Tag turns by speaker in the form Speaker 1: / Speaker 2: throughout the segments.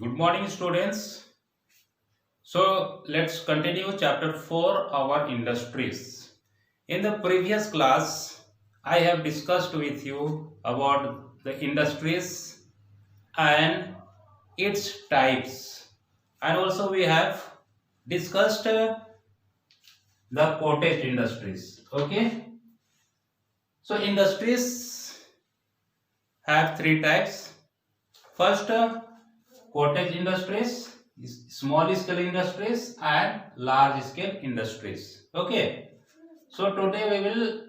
Speaker 1: Good morning, students. So let's continue chapter 4, our industries. In the previous class, I have discussed with you about the industries and its types, and also we have discussed the cottage industries. Okay, so industries have three types. First, cottage industries, small scale industries and large scale industries. Okay, so today we will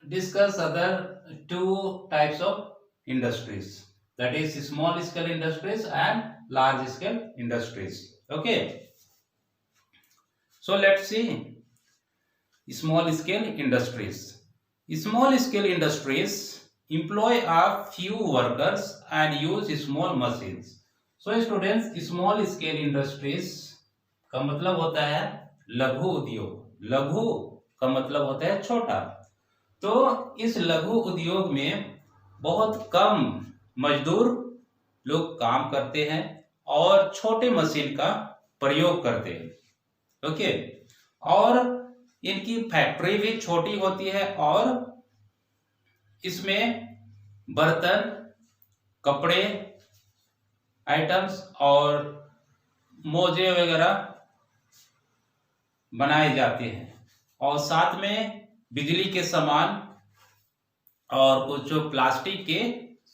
Speaker 1: discuss other two types of industries, that is small scale industries and large scale industries. Okay, so let's see small scale industries. Small scale industries employ a few workers and use small machines. So students, small scale industries का मतलब होता है लघु उद्योग। लघु का मतलब होता है छोटा। तो इस लघु उद्योग में बहुत कम मजदूर लोग काम करते हैं और छोटे मशीन का प्रयोग करते हैं। ओके, और इनकी फैक्ट्री भी छोटी होती है और इसमें बर्तन, कपड़े आइटम्स और मोजे वगैरह बनाए जाते हैं और साथ में बिजली के सामान और कुछ जो प्लास्टिक के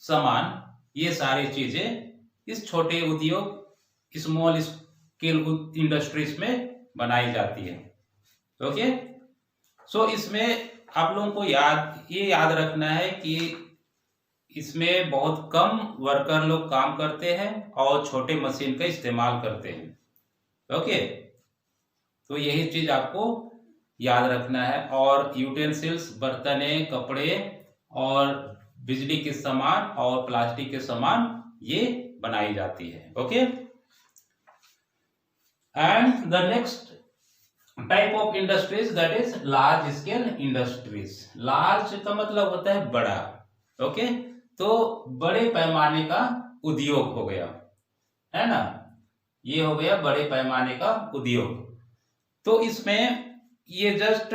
Speaker 1: सामान, ये सारी चीजें इस छोटे उद्योग स्मॉल स्केल इंडस्ट्रीज में बनाई जाती है। ओके, सो इसमें आप लोगों को ये याद रखना है कि इसमें बहुत कम वर्कर लोग काम करते हैं और छोटे मशीन का इस्तेमाल करते हैं। ओके, तो यही चीज आपको याद रखना है। और यूटेंसिल्स, बर्तने, कपड़े और बिजली के सामान और प्लास्टिक के सामान ये बनाई जाती है। Okay, and the next type of industries, that is large scale industries. Large का मतलब होता है बड़ा। ओके, तो बड़े पैमाने का उद्योग हो गया, है ना, ये हो गया बड़े पैमाने का उद्योग। तो इसमें ये जस्ट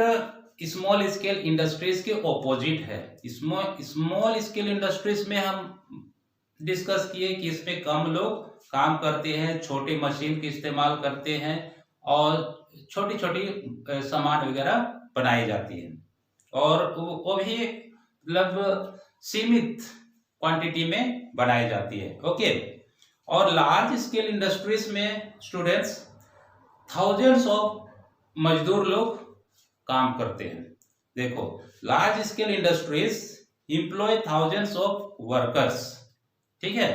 Speaker 1: स्मॉल स्केल इंडस्ट्रीज के ऑपोजिट है। स्मॉल स्केल इंडस्ट्रीज में हम डिस्कस किए कि इसमें कम लोग काम करते हैं, छोटे मशीन के इस्तेमाल करते हैं और छोटी छोटी सामान वगैरह बनाई जाती है और वो भी मतलब सीमित क्वांटिटी में बनाई जाती है। ओके, और लार्ज स्केल इंडस्ट्रीज में स्टूडेंट्स थाउजेंड्स ऑफ मजदूर लोग काम करते हैं। देखो, large scale industries employ thousands of workers, ठीक है,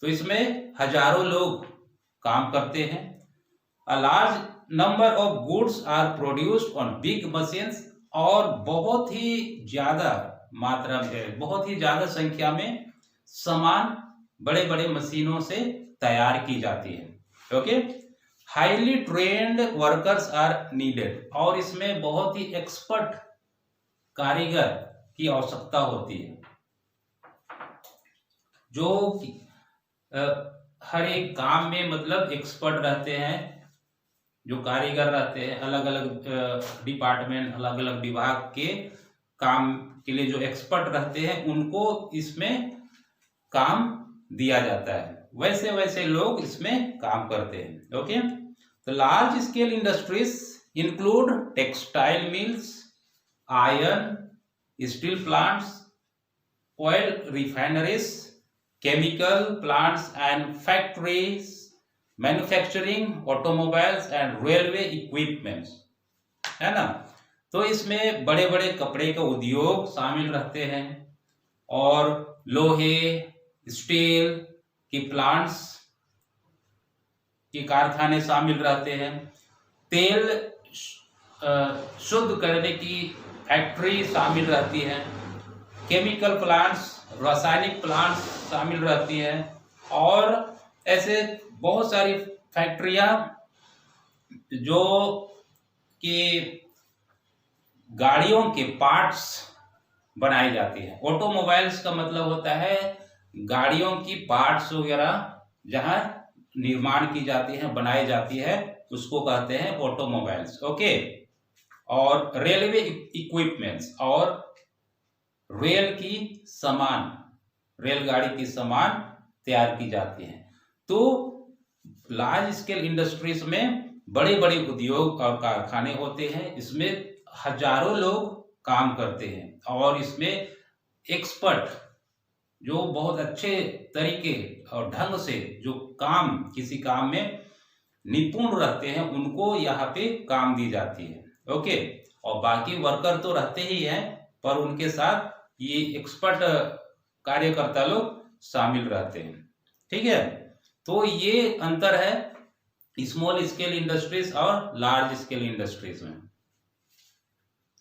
Speaker 1: तो इसमें हजारों लोग काम करते हैं। A large number of goods are produced on big machines, और बहुत ही ज्यादा मात्रा में, बहुत ही ज्यादा संख्या में सामान बड़े बड़े मशीनों से तैयार की जाती है। Okay, highly trained workers are needed, और इसमें बहुत ही एक्सपर्ट कारीगर की आवश्यकता होती है जो हर एक काम में मतलब एक्सपर्ट रहते हैं। जो कारीगर रहते हैं अलग अलग डिपार्टमेंट, अलग अलग विभाग के काम के लिए जो एक्सपर्ट रहते हैं उनको इसमें काम दिया जाता है। वैसे वैसे लोग इसमें काम करते हैं। ओके, तो large scale industries include textile mills, iron, steel plants, oil refineries, chemical plants and factories, manufacturing automobiles and railway equipments, है ना। तो इसमें बड़े बड़े कपड़े के उद्योग शामिल रहते हैं और लोहे, स्टील की प्लांट्स के कारखाने शामिल रहते हैं। तेल शुद्ध करने की फैक्ट्री शामिल रहती है। केमिकल प्लांट्स, रासायनिक प्लांट्स शामिल रहती है और ऐसे बहुत सारी फैक्ट्रियां जो कि गाड़ियों के पार्ट्स बनाई जाती है। ऑटोमोबाइल्स का मतलब होता है गाड़ियों की पार्ट्स वगैरह जहां निर्माण की जाती है, बनाई जाती है, उसको कहते हैं ऑटोमोबाइल्स। ओके, और रेलवे इक्विपमेंट्स, और रेल की सामान, रेलगाड़ी की सामान तैयार की जाती है। तो लार्ज स्केल इंडस्ट्रीज में बड़े बड़े उद्योग और कारखाने होते हैं, इसमें हजारों लोग काम करते हैं, और इसमें एक्सपर्ट जो बहुत अच्छे तरीके और ढंग से जो काम, किसी काम में निपुण रहते हैं, उनको यहाँ पे काम दी जाती है। ओके, और बाकी वर्कर तो रहते ही हैं, पर उनके साथ ये एक्सपर्ट कार्यकर्ता लोग शामिल रहते हैं। ठीक है, तो ये अंतर है स्मॉल स्केल इंडस्ट्रीज और लार्ज स्केल इंडस्ट्रीज में।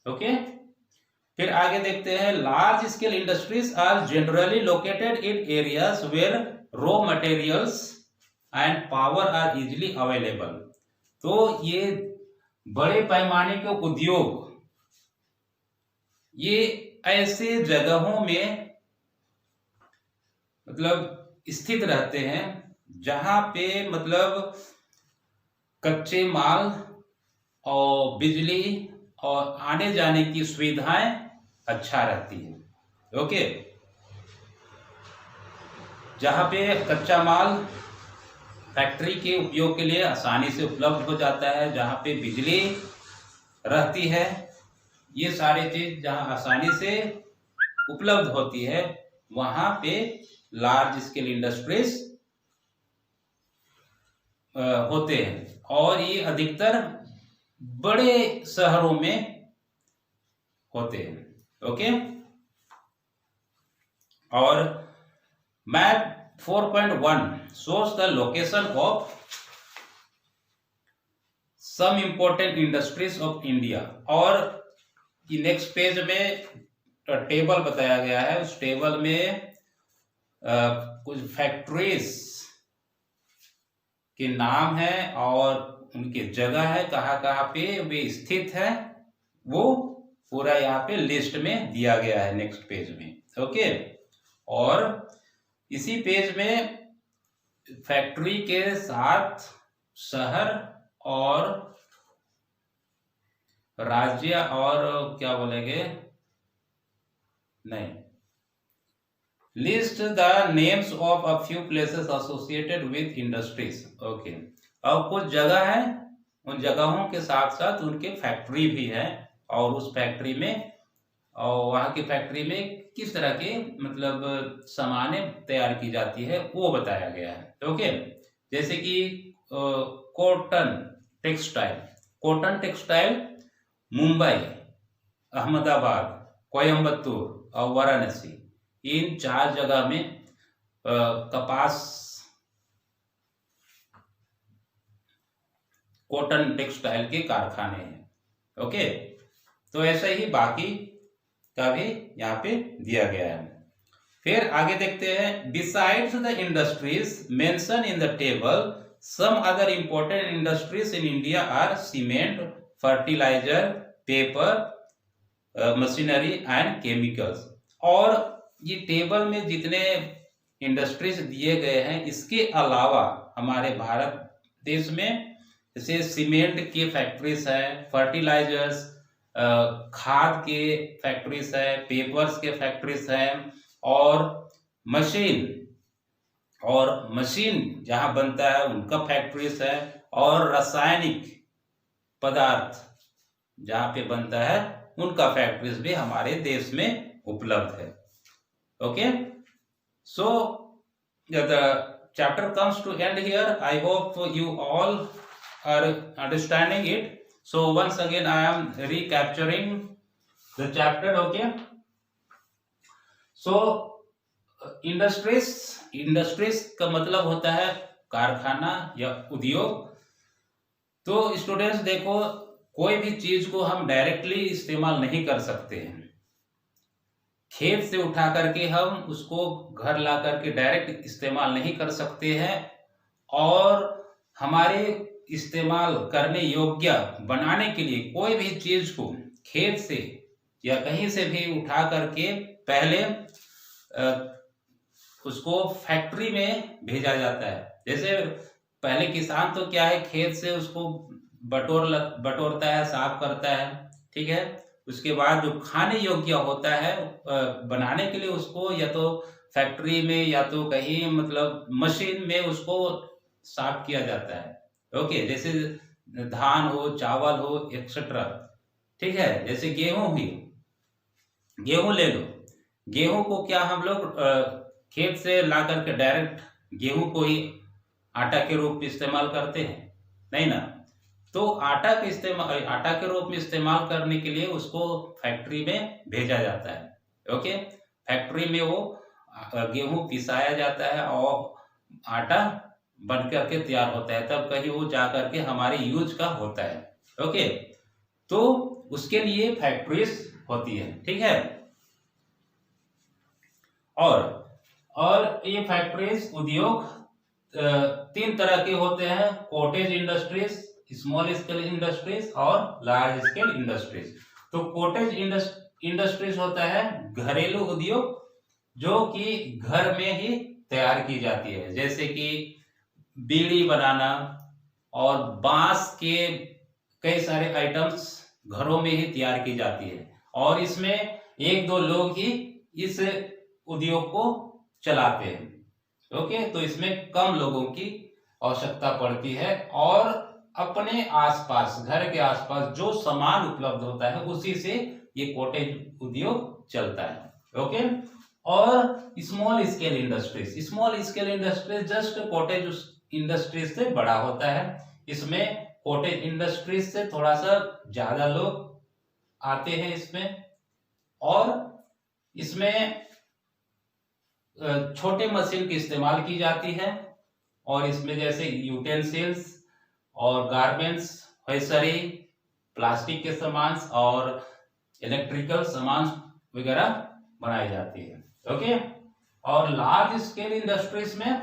Speaker 1: ओके, फिर आगे देखते हैं, large scale industries are generally located in areas where raw materials and power are easily available. तो ये बड़े पैमाने के उद्योग ये ऐसे जगहों में मतलब स्थित रहते हैं जहां पे मतलब कच्चे माल और बिजली और आने जाने की सुविधाएं अच्छा रहती है। ओके, जहां पे कच्चा माल फैक्ट्री के उपयोग के लिए आसानी से उपलब्ध हो जाता है, जहां पे बिजली रहती है, ये सारी चीज जहां आसानी से उपलब्ध होती है, वहां पे लार्ज स्केल इंडस्ट्रीज होते हैं, और ये अधिकतर बड़े शहरों में होते हैं। ओके, और map 4.1 shows the location of some important industries of India, और नेक्स्ट पेज में टेबल बताया गया है, उस टेबल में कुछ फैक्ट्रीज के नाम है और उनकी जगह है, कहाँ कहाँ पे वे स्थित है, वो पूरा यहाँ पे लिस्ट में दिया गया है नेक्स्ट पेज में। ओके, और इसी पेज में फैक्ट्री के साथ शहर और राज्य और क्या बोलेंगे, नहीं, list the names of a few places associated with industries. Okay, और कुछ जगह है, उन जगहों के साथ साथ उनके फैक्ट्री भी है, और उस फैक्ट्री में और वहाँ की फैक्ट्री में किस तरह के मतलब सामानें तैयार की जाती है वो बताया गया है। ओके, जैसे कि cotton textile, cotton textile Mumbai, Ahmedabad, Coimbatore और वाराणसी, इन 4 जगह में कपास कॉटन टेक्सटाइल के कारखाने हैं। ओके, तो ऐसे ही बाकी का भी यहाँ पे दिया गया है। फिर आगे देखते हैं, besides the industries mention in the table some other important industries in India are cement, fertiliser, paper, machinery and chemicals. और ये टेबल में जितने इंडस्ट्रीज दिए गए हैं, इसके अलावा हमारे भारत देश में जैसे सीमेंट की फैक्ट्रीज है, फर्टिलाइजर्स खाद के फैक्ट्रीज है, पेपर्स के फैक्ट्रीज है, और मशीन जहां बनता है उनका फैक्ट्रीज है, और रासायनिक पदार्थ जहां पे बनता है उनका फैक्ट्रीज भी हमारे देश में उपलब्ध है। Okay, so the chapter comes to end here. I hope you all are understanding it. So once again I am recapturing the chapter. Okay, so industries का मतलब होता है कारखाना या उद्योग। तो स्टूडेंट्स देखो, कोई भी चीज को हम डायरेक्टली इस्तेमाल नहीं कर सकते हैं, खेत से उठा करके हम उसको घर ला करके डायरेक्ट इस्तेमाल नहीं कर सकते हैं, और हमारे इस्तेमाल करने योग्य बनाने के लिए कोई भी चीज को खेत से या कहीं से भी उठा करके पहले उसको फैक्ट्री में भेजा जाता है। जैसे पहले किसान तो क्या है, खेत से उसको बटोरता है, साफ करता है, ठीक है। उसके बाद जो खाने योग्य होता है बनाने के लिए उसको या तो फैक्ट्री में या तो कहीं मतलब मशीन में उसको साफ किया जाता है। ओके, जैसे धान हो, चावल हो, एक्सेट्रा, ठीक है। जैसे गेहूं हुई, गेहूं ले लो, गेहूं को क्या हम लोग खेत से ला करके डायरेक्ट गेहूं को ही आटा के रूप में इस्तेमाल करते हैं, नहीं ना। तो आटा के रूप में इस्तेमाल करने के लिए उसको फैक्ट्री में भेजा जाता है। ओके, फैक्ट्री में वो गेहूं पिसाया जाता है और आटा बन करके तैयार होता है, तब कहीं वो जा करके हमारे यूज का होता है। ओके, तो उसके लिए फैक्ट्रीज होती है, ठीक है। और ये फैक्ट्रीज उद्योग तीन तरह के होते हैं, cottage industries, small scale industries और लार्ज स्केल इंडस्ट्रीज। तो कॉटेज इंडस्ट्रीज होता है घरेलू उद्योग जो कि घर में ही तैयार की जाती है, जैसे कि बीड़ी बनाना और बांस के कई सारे आइटम्स घरों में ही तैयार की जाती है, और इसमें एक दो लोग ही इस उद्योग को चलाते हैं। ओके, तो इसमें कम लोगों की आवश्यकता पड़ती है और अपने आसपास, घर के आसपास जो सामान उपलब्ध होता है उसी से ये कॉटेज उद्योग चलता है। ओके, और small scale industries just cottage industries से बड़ा होता है। इसमें कॉटेज इंडस्ट्रीज से थोड़ा सा ज्यादा लोग आते हैं इसमें, और इसमें छोटे मशीन की इस्तेमाल की जाती है, और इसमें जैसे यूटेंसिल्स और गारमेंट्स, होइसरी, प्लास्टिक के सामान और इलेक्ट्रिकल सामान वगैरह बनाई जाती है। ओके, और लार्ज स्केल इंडस्ट्रीज में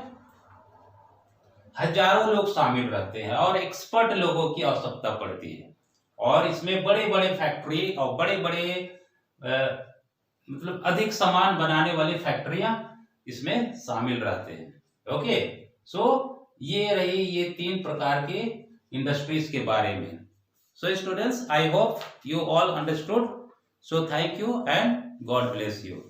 Speaker 1: हजारों लोग शामिल रहते हैं और एक्सपर्ट लोगों की आवश्यकता पड़ती है, और इसमें बड़े बड़े फैक्ट्री और बड़े बड़े मतलब अधिक सामान बनाने वाली फैक्ट्रियां इसमें शामिल रहते हैं। ओके, सो ये रही ये तीन प्रकार के इंडस्ट्रीज के बारे में। So students, I hope you all understood. So thank you and God bless you.